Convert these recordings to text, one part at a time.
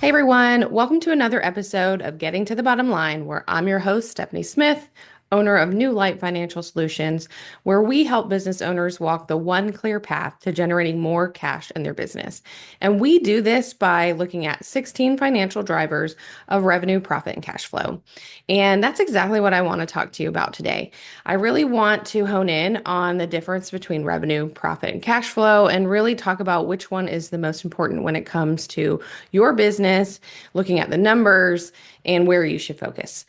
Hey everyone, welcome to another episode of Getting to the Bottom Line, where I'm your host, Stephanie Smith, owner of New Light Financial Solutions, where we help business owners walk the one clear path to generating more cash in their business. And we do this by looking at 16 financial drivers of revenue, profit, and cash flow. And that's exactly what I want to talk to you about today. I really want to hone in on the difference between revenue, profit, and cash flow, and really talk about which one is the most important when it comes to your business, looking at the numbers, and where you should focus.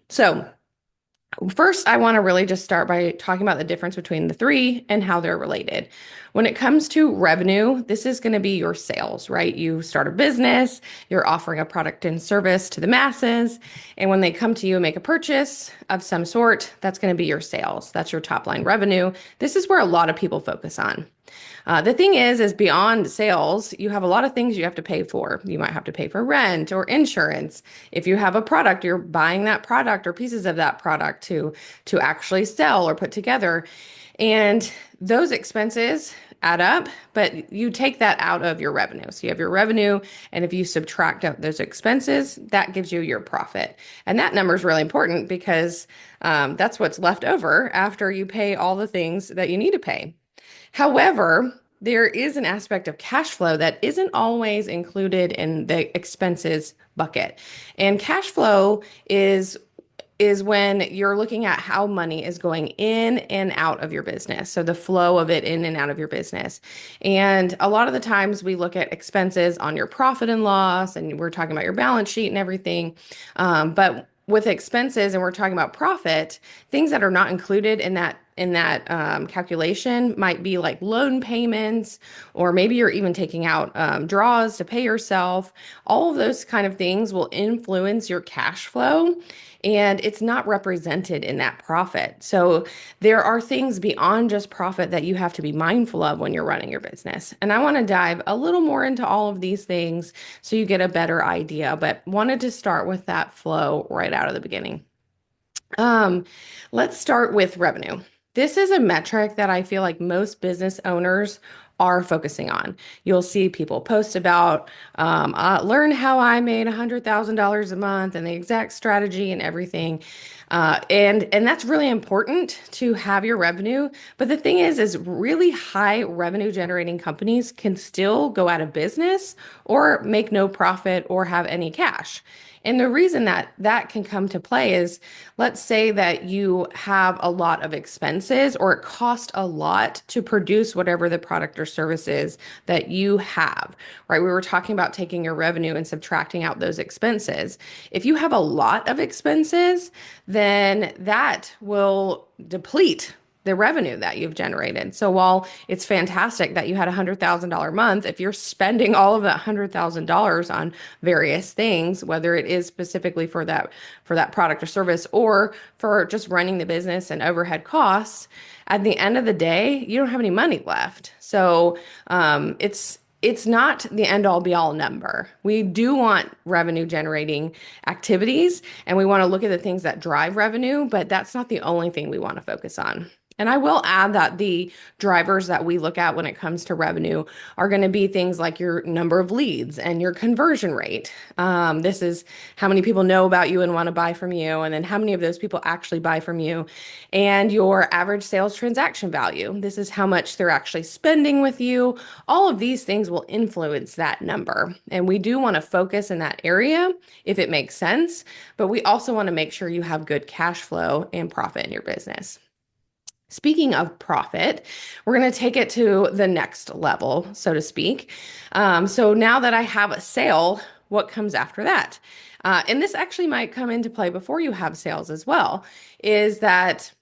So, first, I want to really just start by talking about the difference between the three and how they're related. When it comes to revenue, this is going to be your sales, right? You start a business, you're offering a product and service to the masses, and when they come to you and make a purchase of some sort, that's going to be your sales. That's your top line revenue. This is where a lot of people focus on. The thing is beyond sales, you have a lot of things you have to pay for. You might have to pay for rent or insurance. If you have a product, you're buying that product or pieces of that product to actually sell or put together. And those expenses add up, but you take that out of your revenue. So you have your revenue, and if you subtract out those expenses, that gives you your profit. And that number is really important because that's what's left over after you pay all the things that you need to pay. However, there is an aspect of cash flow that isn't always included in the expenses bucket. And cash flow is when you're looking at how money is going in and out of your business. So the flow of it in and out of your business. And a lot of the times we look at expenses on your profit and loss, and we're talking about your balance sheet and everything. But with expenses, and we're talking about profit, things that are not included in that calculation might be like loan payments, or maybe you're even taking out draws to pay yourself. All of those kind of things will influence your cash flow, and it's not represented in that profit. So there are things beyond just profit that you have to be mindful of when you're running your business. And I want to dive a little more into all of these things so you get a better idea, but wanted to start with that flow right out of the beginning. Um, let's start with revenue. This is a metric that I feel like most business owners are focusing on. You'll see people post about learn how I made $100,000 a month and the exact strategy and everything. And that's really important to have your revenue. But the thing is really high revenue generating companies can still go out of business or make no profit or have any cash. And the reason that that can come to play is, let's say that you have a lot of expenses or it costs a lot to produce whatever the product or service is that you have, right? We were talking about taking your revenue and subtracting out those expenses. If you have a lot of expenses, then that will deplete the revenue that you've generated. So while it's fantastic that you had $100,000 month, if you're spending all of that $100,000 on various things, whether it is specifically for that product or service or for just running the business and overhead costs, at the end of the day, you don't have any money left. So it's not the end all be all number. We do want revenue generating activities, and we want to look at the things that drive revenue, but that's not the only thing we want to focus on. And I will add that the drivers that we look at when it comes to revenue are going to be things like your number of leads and your conversion rate. This is how many people know about you and want to buy from you, and then how many of those people actually buy from you, and your average sales transaction value. This is how much they're actually spending with you. All of these things will influence that number. And we do want to focus in that area if it makes sense, but we also want to make sure you have good cash flow and profit in your business. Speaking of profit, we're going to take it to the next level, so to speak. So now that I have a sale, what comes after that? And this actually might come into play before you have sales as well, is that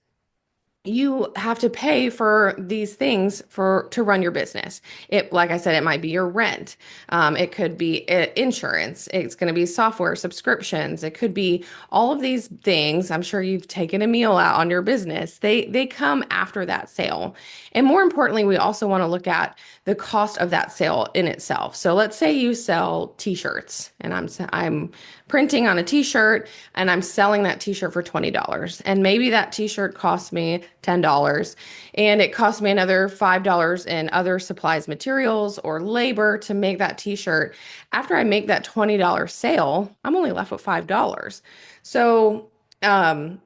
you have to pay for these things to run your business. Like I said, it might be your rent. It could be insurance. It's going to be software subscriptions. It could be all of these things. I'm sure you've taken a meal out on your business. They come after that sale. And more importantly, we also want to look at the cost of that sale in itself. So let's say you sell t-shirts, and I'm printing on a t-shirt and I'm selling that t-shirt for $20. And maybe that t-shirt cost me $10, and it cost me another $5 in other supplies, materials, or labor to make that t-shirt. After I make that $20 sale, I'm only left with $5. So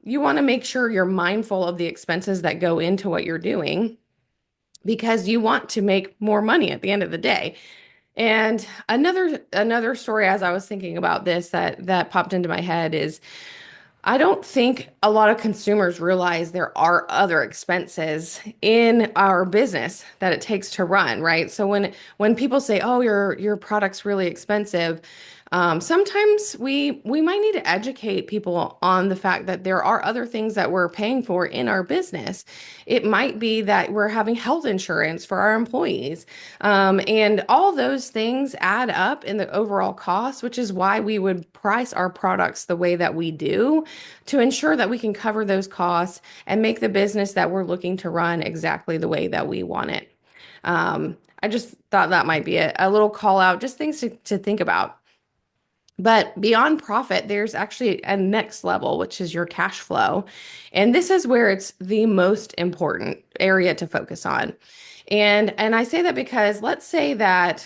you want to make sure you're mindful of the expenses that go into what you're doing because you want to make more money at the end of the day. And another story as I was thinking about this that popped into my head is I don't think a lot of consumers realize there are other expenses in our business that it takes to run, right? So when people say, "Oh, your product's really expensive," sometimes we might need to educate people on the fact that there are other things that we're paying for in our business. It might be that we're having health insurance for our employees, and all those things add up in the overall cost, which is why we would price our products the way that we do to ensure that we can cover those costs and make the business that we're looking to run exactly the way that we want it. I just thought that might be a little call out, just things to think about. But beyond profit, there's actually a next level, which is your cash flow. And this is where it's the most important area to focus on. And I say that because let's say that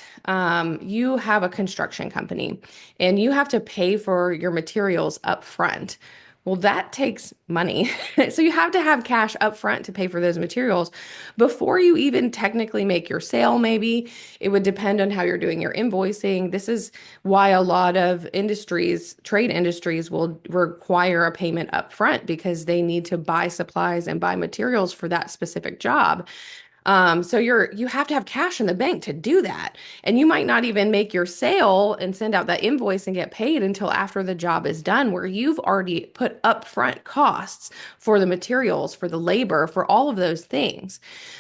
you have a construction company and you have to pay for your materials up front. Well, that takes money. So you have to have cash up front to pay for those materials before you even technically make your sale, maybe. It would depend on how you're doing your invoicing. This is why a lot of industries, trade industries, will require a payment up front because they need to buy supplies and buy materials for that specific job. So you have to have cash in the bank to do that. And you might not even make your sale and send out that invoice and get paid until after the job is done, where you've already put upfront costs for the materials, for the labor, for all of those things.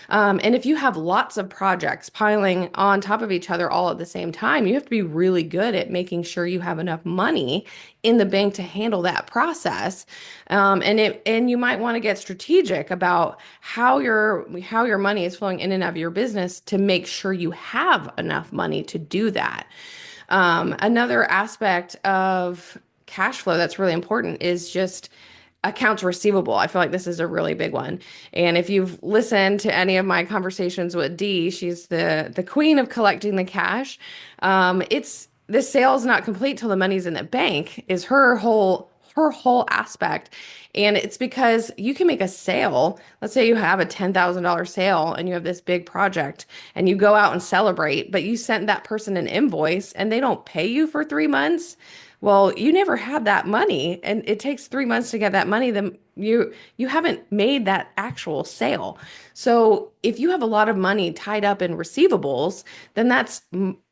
And if you have lots of projects piling on top of each other all at the same time, you have to be really good at making sure you have enough money in the bank to handle that process. And you might want to get strategic about how your money is flowing in and out of your business to make sure you have enough money to do that. Another aspect of cash flow that's really important is just accounts receivable. I feel like this is a really big one. And if you've listened to any of my conversations with Dee, she's the queen of collecting the cash. It's the sale is not complete till the money's in the bank is her whole aspect. And it's because you can make a sale. Let's say you have a $10,000 sale and you have this big project and you go out and celebrate, but you sent that person an invoice and they don't pay you for 3 months. Well, you never had that money and it takes 3 months to get that money. Then you haven't made that actual sale. So if you have a lot of money tied up in receivables, then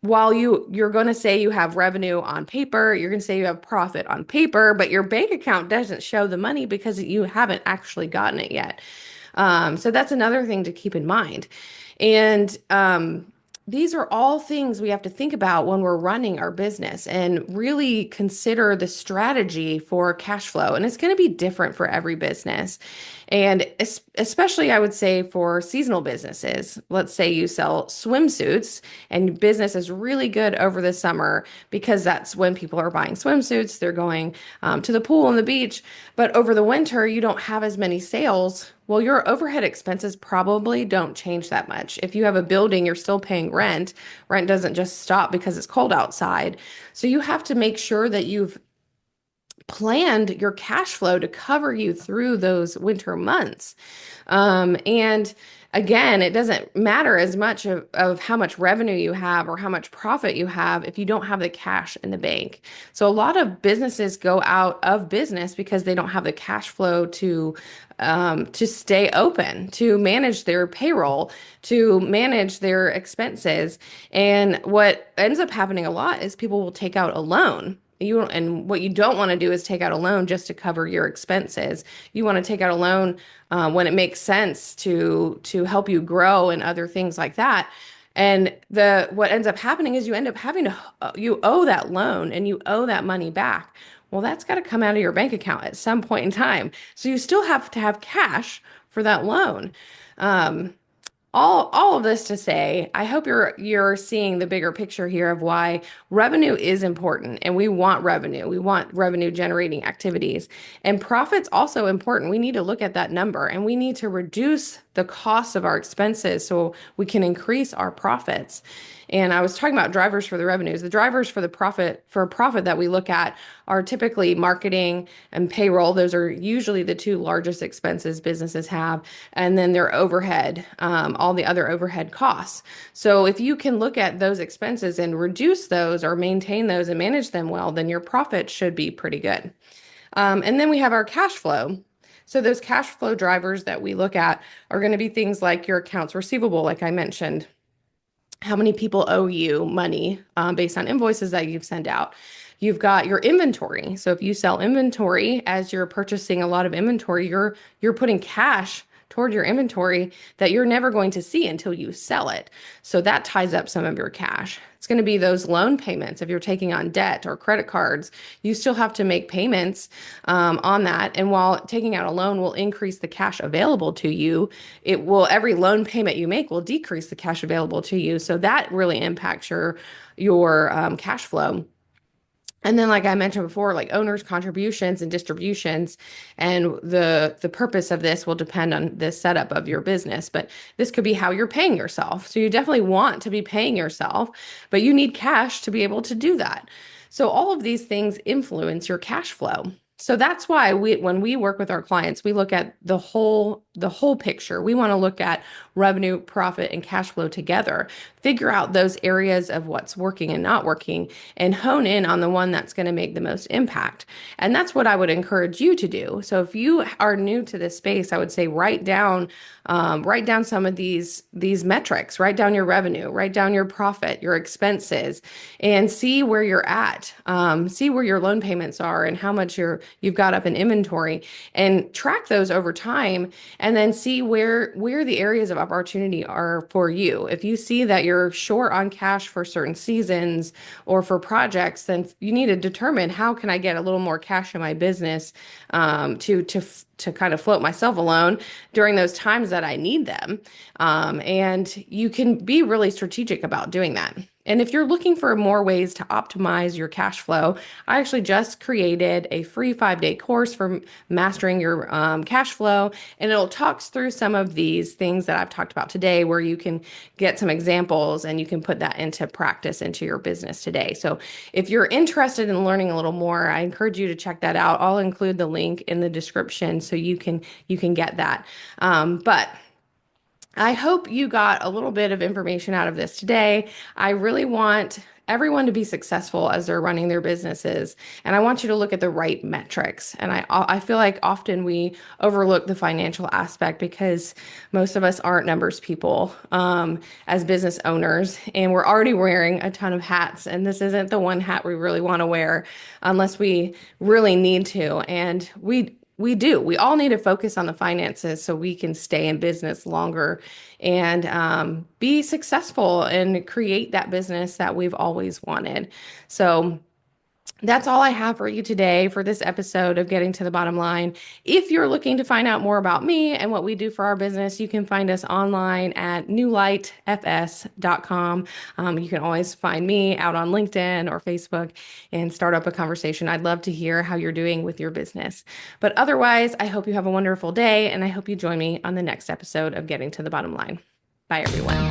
while you're going to say you have revenue on paper, you're going to say you have profit on paper, but your bank account doesn't show the money because you haven't actually gotten it yet. So that's another thing to keep in mind. And these are all things we have to think about when we're running our business and really consider the strategy for cash flow. And it's going to be different for every business. And especially, I would say, for seasonal businesses. Let's say you sell swimsuits and business is really good over the summer because that's when people are buying swimsuits. They're going to the pool and the beach. But over the winter, you don't have as many sales. Well, your overhead expenses probably don't change that much. If you have a building, you're still paying rent. Rent doesn't just stop because it's cold outside. So you have to make sure that you've planned your cash flow to cover you through those winter months. And again, it doesn't matter as much of how much revenue you have or how much profit you have if you don't have the cash in the bank. So a lot of businesses go out of business because they don't have the cash flow to stay open, to manage their payroll, to manage their expenses. And what ends up happening a lot is people will take out a loan. And what you don't want to do is take out a loan just to cover your expenses. You want to take out a loan when it makes sense to help you grow and other things like that. And what ends up happening is you end up having to you owe that loan and you owe that money back. Well, that's got to come out of your bank account at some point in time. So you still have to have cash for that loan. Um, all of this to say, I hope you're seeing the bigger picture here of why revenue is important and we want revenue. We want revenue generating activities. And profit's also important. We need to look at that number and we need to reduce the cost of our expenses so we can increase our profits. And I was talking about drivers for the revenues. The drivers for the profit that we look at are typically marketing and payroll. Those are usually the two largest expenses businesses have, and then their overhead, all the other overhead costs. So if you can look at those expenses and reduce those or maintain those and manage them well, then your profit should be pretty good. And then we have our cash flow. So those cash flow drivers that we look at are going to be things like your accounts receivable, like I mentioned, how many people owe you money based on invoices that you've sent out. You've got your inventory. So if you sell inventory as you're purchasing a lot of inventory, you're putting cash toward your inventory that you're never going to see until you sell it. So that ties up some of your cash. It's going to be those loan payments. If you're taking on debt or credit cards, you still have to make payments on that. And while taking out a loan will increase the cash available to you, every loan payment you make will decrease the cash available to you. So that really impacts your cash flow. And then, like I mentioned before, like owners' contributions and distributions, and the purpose of this will depend on the setup of your business. But this could be how you're paying yourself. So you definitely want to be paying yourself, but you need cash to be able to do that. So all of these things influence your cash flow. So that's why when we work with our clients, we look at the whole picture. We want to look at revenue, profit, and cash flow together. Figure out those areas of what's working and not working, and hone in on the one that's going to make the most impact. And that's what I would encourage you to do. So if you are new to this space, I would say write down some of these metrics. Write down your revenue, write down your profit, your expenses, and see where you're at. See where your loan payments are and how much you've got up in inventory, and track those over time, and then see where the areas of opportunity are for you. If you see that you're short on cash for certain seasons or for projects, then you need to determine, how can I get a little more cash in my business to kind of float myself alone during those times that I need them. And you can be really strategic about doing that. And if you're looking for more ways to optimize your cash flow, I actually just created a free 5-day course for mastering your cash flow. And it'll talk through some of these things that I've talked about today, where you can get some examples and you can put that into practice into your business today. So if you're interested in learning a little more, I encourage you to check that out. I'll include the link in the description so you can get that. But I hope you got a little bit of information out of this today. I really want everyone to be successful as they're running their businesses. And I want you to look at the right metrics. And I feel like often we overlook the financial aspect because most of us aren't numbers people as business owners. And we're already wearing a ton of hats. And this isn't the one hat we really want to wear unless we really need to. And we all need to focus on the finances so we can stay in business longer and be successful and create that business that we've always wanted. So that's all I have for you today for this episode of Getting to the Bottom Line. If you're looking to find out more about me and what we do for our business, you can find us online at newlightfs.com. You can always find me out on LinkedIn or Facebook and start up a conversation. I'd love to hear how you're doing with your business. But otherwise, I hope you have a wonderful day, and I hope you join me on the next episode of Getting to the Bottom Line. Bye, everyone.